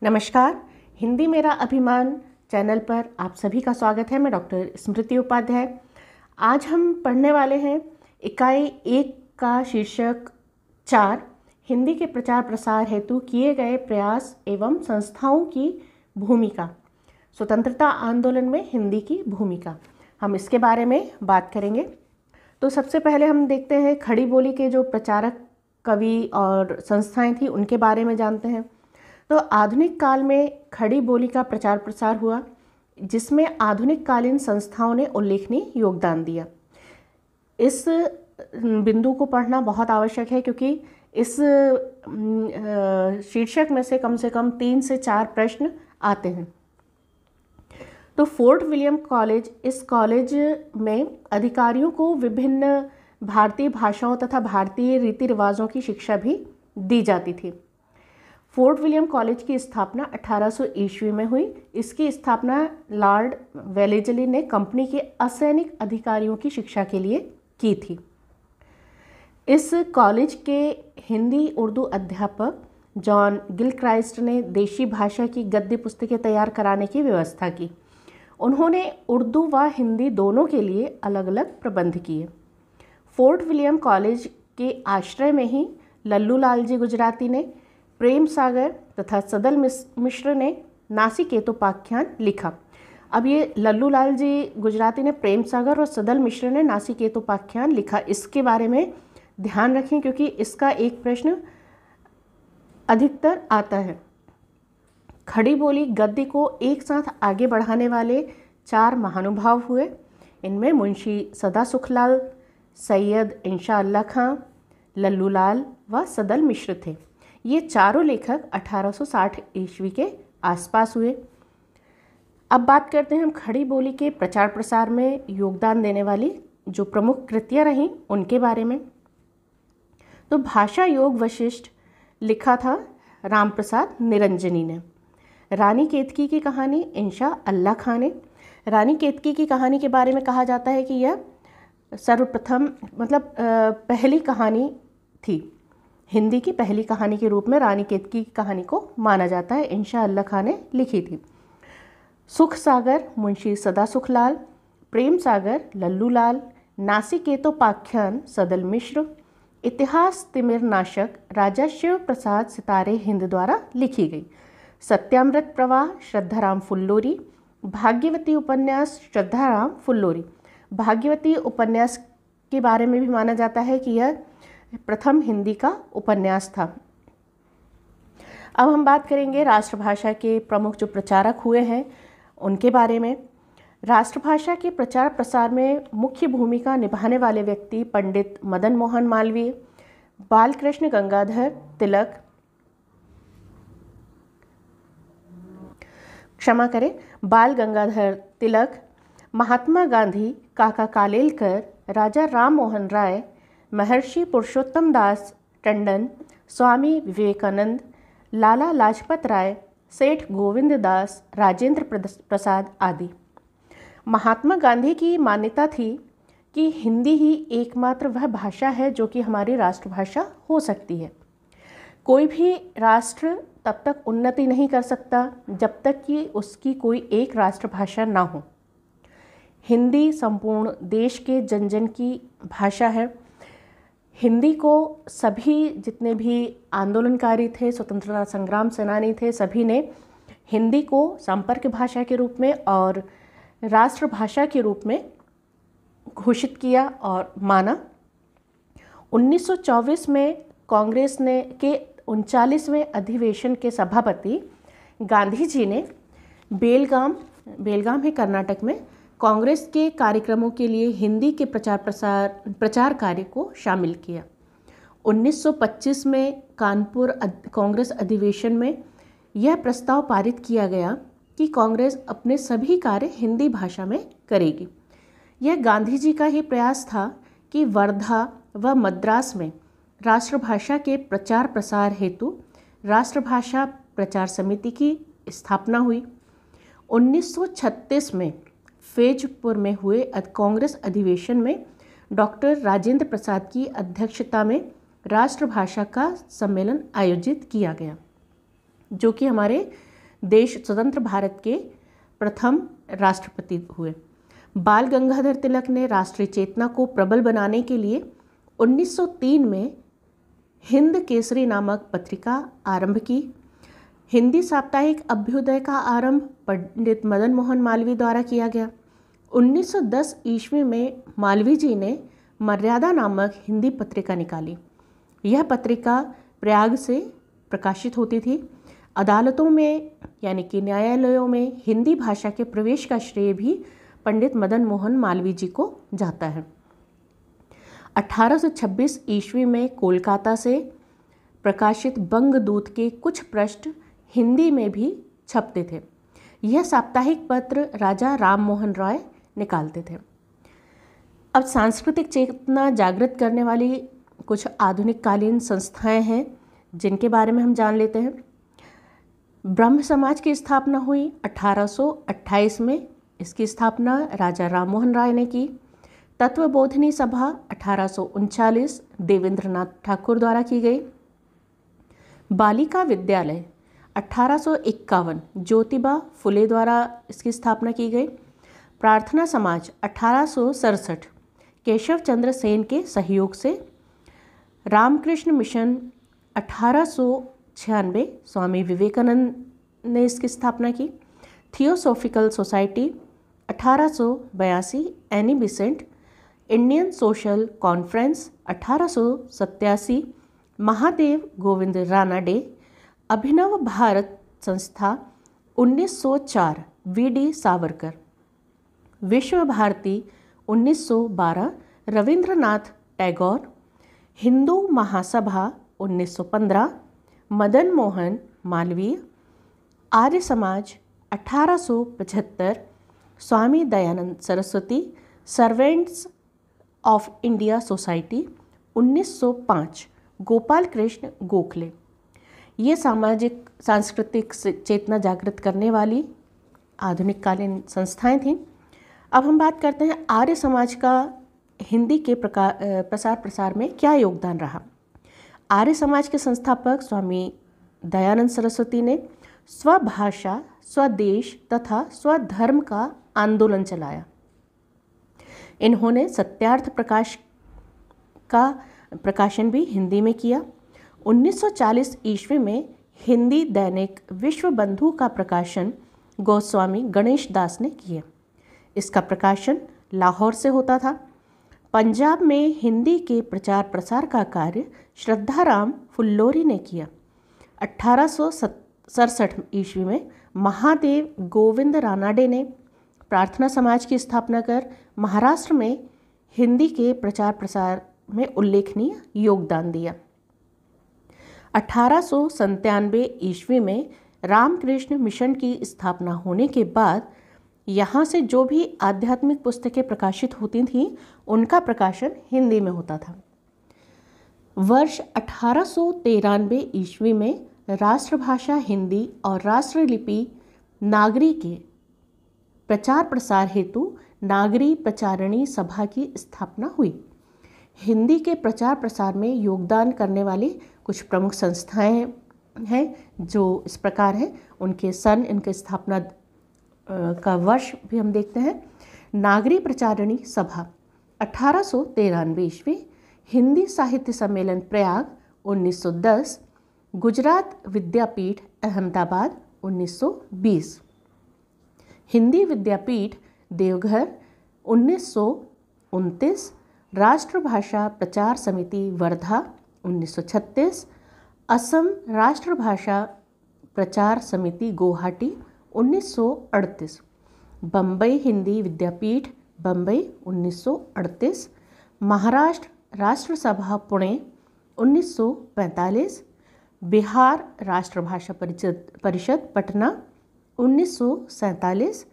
नमस्कार। हिंदी मेरा अभिमान चैनल पर आप सभी का स्वागत है। मैं डॉक्टर स्मृति उपाध्याय। आज हम पढ़ने वाले हैं इकाई 1 का शीर्षक 4, हिंदी के प्रचार प्रसार हेतु किए गए प्रयास एवं संस्थाओं की भूमिका, स्वतंत्रता आंदोलन में हिंदी की भूमिका। हम इसके बारे में बात करेंगे। तो सबसे पहले हम देखते हैं खड़ी बोली के जो प्रचारक, कवि और संस्थाएं थी उनके बारे में जानते हैं। तो आधुनिक काल में खड़ी बोली का प्रचार प्रसार हुआ, जिसमें आधुनिक कालीन संस्थाओं ने उल्लेखनीय योगदान दिया। इस बिंदु को पढ़ना बहुत आवश्यक है, क्योंकि इस शीर्षक में से कम 3 से 4 प्रश्न आते हैं। तो फोर्ट विलियम कॉलेज, इस कॉलेज में अधिकारियों को विभिन्न भारतीय भाषाओं तथा भारतीय रीति रिवाजों की शिक्षा भी दी जाती थी। फोर्ट विलियम कॉलेज की स्थापना 1800 ईस्वी में हुई। इसकी स्थापना लॉर्ड वेलेस्ली ने कंपनी के असैनिक अधिकारियों की शिक्षा के लिए की थी। इस कॉलेज के हिंदी उर्दू अध्यापक जॉन गिलक्राइस्ट ने देशी भाषा की गद्य पुस्तकें तैयार कराने की व्यवस्था की। उन्होंने उर्दू व हिंदी दोनों के लिए अलग अलग प्रबंध किए। फोर्ट विलियम कॉलेज के आश्रय में ही लल्लू लाल जी गुजराती ने प्रेम सागर तथा सदल मिश्र ने नासिकेतोपाख्यान लिखा। अब ये लल्लू लाल जी गुजराती ने प्रेम सागर और सदल मिश्र ने नासिकेतोपाख्यान लिखा, इसके बारे में ध्यान रखें, क्योंकि इसका एक प्रश्न अधिकतर आता है। खड़ी बोली गद्य को एक साथ आगे बढ़ाने वाले 4 महानुभाव हुए। इनमें मुंशी सदा सुखलाल, सैयद इंशा अल्लाह खां, लल्लू लाल व सदल मिश्र थे। ये चारों लेखक 1860 ईस्वी के आसपास हुए। अब बात करते हैं हम खड़ी बोली के प्रचार प्रसार में योगदान देने वाली जो प्रमुख कृतियाँ रहीं उनके बारे में। तो भाषा योग वशिष्ठ लिखा था राम प्रसाद निरंजनी ने। रानी केतकी की कहानी इंशा अल्लाह खां ने। रानी केतकी की कहानी के बारे में कहा जाता है कि यह सर्वप्रथम पहली कहानी थी। हिंदी की पहली कहानी के रूप में रानी केतकी की कहानी को माना जाता है। इंशा अल्लाह खां ने लिखी थी। सुख सागर मुंशी सदा सुखलाल, प्रेम सागर लल्लू लाल, नासिकेतोपाख्यान सदल मिश्र, इतिहास तिमिर नाशक राजा शिव प्रसाद सितारे हिंद द्वारा लिखी गई। सत्यामृत प्रवाह श्रद्धाराम फुल्लोरी, भाग्यवती उपन्यास श्रद्धाराम फुल्लोरी। भाग्यवती उपन्यास के बारे में भी माना जाता है कि यह प्रथम हिंदी का उपन्यास था। अब हम बात करेंगे राष्ट्रभाषा के प्रमुख जो प्रचारक हुए हैं उनके बारे में। राष्ट्रभाषा के प्रचार प्रसार में मुख्य भूमिका निभाने वाले व्यक्ति पंडित मदन मोहन मालवीय, बालकृष्ण गंगाधर तिलक, बाल गंगाधर तिलक, महात्मा गांधी, काका कालेलकर, राजा राम मोहन राय, महर्षि पुरुषोत्तम दास टंडन, स्वामी विवेकानंद, लाला लाजपत राय, सेठ गोविंद दास, राजेंद्र प्रसाद आदि। महात्मा गांधी की मान्यता थी कि हिंदी ही एकमात्र वह भाषा है जो कि हमारी राष्ट्रभाषा हो सकती है। कोई भी राष्ट्र तब तक उन्नति नहीं कर सकता जब तक कि उसकी कोई एक राष्ट्रभाषा ना हो। हिंदी संपूर्ण देश के जन जन की भाषा है। हिंदी को सभी जितने भी आंदोलनकारी थे, स्वतंत्रता संग्राम सेनानी थे, सभी ने हिंदी को संपर्क भाषा के रूप में और राष्ट्रभाषा के रूप में घोषित किया और माना। 1924 में कांग्रेस ने के 39वें अधिवेशन के सभापति गांधी जी ने बेलगाम है कर्नाटक में कांग्रेस के कार्यक्रमों के लिए हिंदी के प्रचार कार्य को शामिल किया। 1925 में कानपुर कांग्रेस अधिवेशन में यह प्रस्ताव पारित किया गया कि कांग्रेस अपने सभी कार्य हिंदी भाषा में करेगी। यह गांधी जी का ही प्रयास था कि वर्धा व मद्रास में राष्ट्रभाषा के प्रचार प्रसार हेतु राष्ट्रभाषा प्रचार समिति की स्थापना हुई। 1936 में फैजपुर में हुए कांग्रेस अधिवेशन में डॉक्टर राजेंद्र प्रसाद की अध्यक्षता में राष्ट्रभाषा का सम्मेलन आयोजित किया गया, जो कि हमारे देश स्वतंत्र भारत के प्रथम राष्ट्रपति हुए। बाल गंगाधर तिलक ने राष्ट्रीय चेतना को प्रबल बनाने के लिए 1903 में हिंद केसरी नामक पत्रिका आरंभ की। हिंदी साप्ताहिक अभ्युदय का आरंभ पंडित मदन मोहन मालवीय द्वारा किया गया। 1910 ईस्वी में मालवीय जी ने मर्यादा नामक हिंदी पत्रिका निकाली। यह पत्रिका प्रयाग से प्रकाशित होती थी। अदालतों में यानी कि न्यायालयों में हिंदी भाषा के प्रवेश का श्रेय भी पंडित मदन मोहन मालवीय जी को जाता है। 1826 ईस्वी में कोलकाता से प्रकाशित बंगदूत के कुछ पृष्ठ हिंदी में भी छपते थे। यह साप्ताहिक पत्र राजा राम मोहन रॉय निकालते थे। अब सांस्कृतिक चेतना जागृत करने वाली कुछ आधुनिक कालीन संस्थाएं हैं जिनके बारे में हम जान लेते हैं। ब्रह्म समाज की स्थापना हुई 1828 में। इसकी स्थापना राजा राम मोहन राय ने की। तत्वबोधिनी सभा 1839 देवेंद्रनाथ ठाकुर द्वारा की गई। बालिका विद्यालय 1851 ज्योतिबा फुले द्वारा इसकी स्थापना की गई। प्रार्थना समाज 1867 केशव चंद्र सेन के सहयोग से। रामकृष्ण मिशन 1896 स्वामी विवेकानंद ने इसकी स्थापना की। Theosophical society 1882 Annie Besant. Indian social conference 1887 Mahadev Govind Ranade. Abhinav Bharat Sanstha 1904 VD. Savarkar. विश्व Bharti 1912 Rabindranath Tagore. Hindu Mahasabha 1915 Madan Mohan Malviya. Arya Samaj 1875 Swami Dayanand Saraswati. Servants of India society 1905 Gopal Krishna Gokhale. ये सामाजिक सांस्कृतिक चेतना जागृत करने वाली आधुनिक कालीन संस्थाएं थीं। अब हम बात करते हैं आर्य समाज का हिंदी के प्रसार प्रसार में क्या योगदान रहा। आर्य समाज के संस्थापक स्वामी दयानंद सरस्वती ने स्वभाषा, स्वदेश तथा स्वधर्म का आंदोलन चलाया। इन्होंने सत्यार्थ प्रकाश का प्रकाशन भी हिंदी में किया। 1940 ईस्वी में हिंदी दैनिक विश्व बंधु का प्रकाशन गोस्वामी गणेश दास ने किया। इसका प्रकाशन लाहौर से होता था। पंजाब में हिंदी के प्रचार प्रसार का कार्य श्रद्धाराम फुल्लोरी ने किया। 1867 ईस्वी में महादेव गोविंद रानाडे ने प्रार्थना समाज की स्थापना कर महाराष्ट्र में हिंदी के प्रचार प्रसार में उल्लेखनीय योगदान दिया। 1897 ईस्वी में रामकृष्ण मिशन की स्थापना होने के बाद यहाँ से जो भी आध्यात्मिक पुस्तकें प्रकाशित होती थीं उनका प्रकाशन हिंदी में होता था। वर्ष 1893 ईस्वी में राष्ट्रभाषा हिंदी और राष्ट्रलिपि नागरी के प्रचार प्रसार हेतु नागरी प्रचारिणी सभा की स्थापना हुई। हिंदी के प्रचार प्रसार में योगदान करने वाली कुछ प्रमुख संस्थाएं हैं जो इस प्रकार हैं। उनके इनके स्थापना का वर्ष भी हम देखते हैं। नागरी प्रचारिणी सभा 1893 ईस्वी। हिंदी साहित्य सम्मेलन प्रयाग 1910। गुजरात विद्यापीठ अहमदाबाद 1920। हिंदी विद्यापीठ देवघर 1929। राष्ट्रभाषा प्रचार समिति वर्धा 1936। असम राष्ट्रभाषा प्रचार समिति गुवाहाटी 1938। बम्बई हिंदी विद्यापीठ बम्बई 1938। महाराष्ट्र राष्ट्रसभा पुणे 1945। बिहार राष्ट्रभाषा परिषद पटना 1947।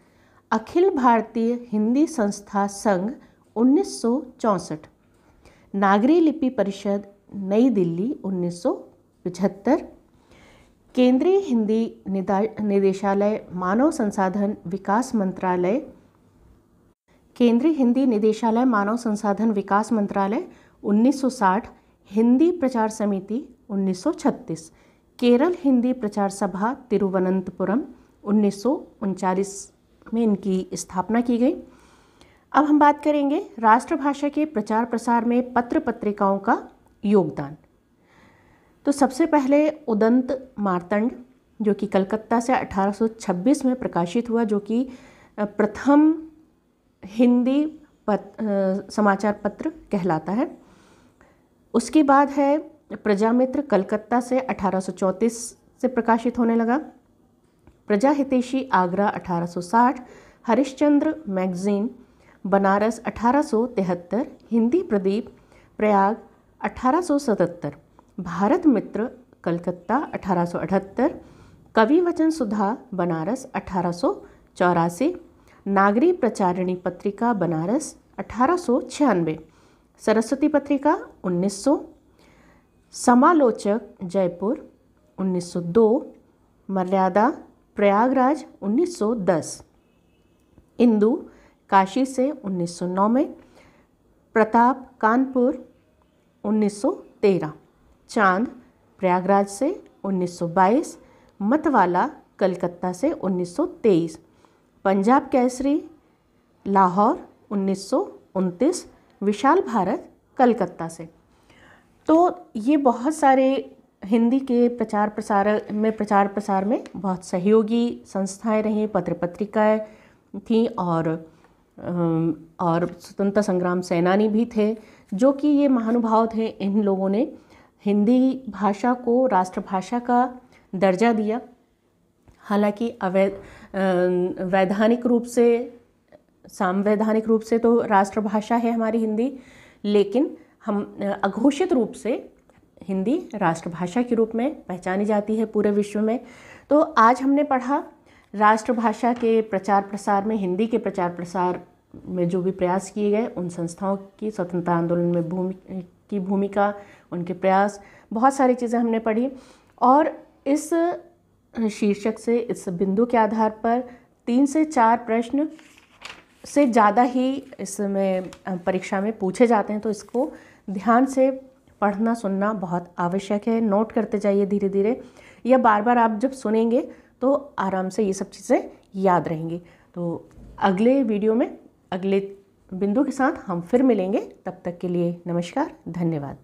अखिल भारतीय हिंदी संस्था संघ 1964। नागरी लिपि परिषद नई दिल्ली 1975। केंद्रीय हिंदी निदेशालय मानव संसाधन विकास मंत्रालय। केंद्रीय हिंदी निदेशालय मानव संसाधन विकास मंत्रालय 1960। हिंदी प्रचार समिति 1936। केरल हिंदी प्रचार सभा तिरुवनंतपुरम 1939 में इनकी स्थापना की गई। अब हम बात करेंगे राष्ट्रभाषा के प्रचार प्रसार में पत्र पत्रिकाओं का योगदान। तो सबसे पहले उदंत मार्तंड, जो कि कलकत्ता से 1826 में प्रकाशित हुआ, जो कि प्रथम हिंदी समाचार पत्र कहलाता है। उसके बाद है प्रजामित्र, कलकत्ता से 1834 से प्रकाशित होने लगा। प्रजाहितैषी, आगरा 1860। हरिश्चंद्र मैगजीन, बनारस 1873। हिंदी प्रदीप, प्रयाग 1877। भारत मित्र, कलकत्ता 1878। कवि वचन सुधा, बनारस 1884। नागरी प्रचारिणी पत्रिका, बनारस 1896। सरस्वती पत्रिका 1900। समालोचक, जयपुर 1902। मर्यादा, प्रयागराज 1910। इंदु, काशी से 1909 में। प्रताप, कानपुर 1913। चांद, प्रयागराज से 1922। मतवाला, कलकत्ता से 1923। पंजाब केसरी, लाहौर 1929। विशाल भारत, कलकत्ता से। तो ये बहुत सारे हिंदी के प्रचार प्रसार में बहुत सहयोगी संस्थाएं रहीं, पत्र पत्रिकाएं थीं, और स्वतंत्रता संग्राम सेनानी भी थे, जो कि ये महानुभाव थे। इन लोगों ने हिंदी भाषा को राष्ट्रभाषा का दर्जा दिया। हालांकि वैधानिक रूप से, संवैधानिक रूप से तो राष्ट्रभाषा है हमारी हिंदी, लेकिन हम अघोषित रूप से हिंदी राष्ट्रभाषा के रूप में पहचानी जाती है पूरे विश्व में। तो आज हमने पढ़ा राष्ट्रभाषा के प्रचार प्रसार में, हिंदी के प्रचार प्रसार में जो भी प्रयास किए गए, उन संस्थाओं की स्वतंत्रता आंदोलन में भूमिका, उनके प्रयास, बहुत सारी चीज़ें हमने पढ़ी। और इस शीर्षक से, इस बिंदु के आधार पर 3 से 4 प्रश्न से ज़्यादा ही इसमें परीक्षा में पूछे जाते हैं। तो इसको ध्यान से पढ़ना सुनना बहुत आवश्यक है। नोट करते जाइए धीरे धीरे, या बार बार आप जब सुनेंगे तो आराम से ये सब चीज़ें याद रहेंगी। तो अगले वीडियो में अगले बिंदु के साथ हम फिर मिलेंगे। तब तक के लिए नमस्कार, धन्यवाद।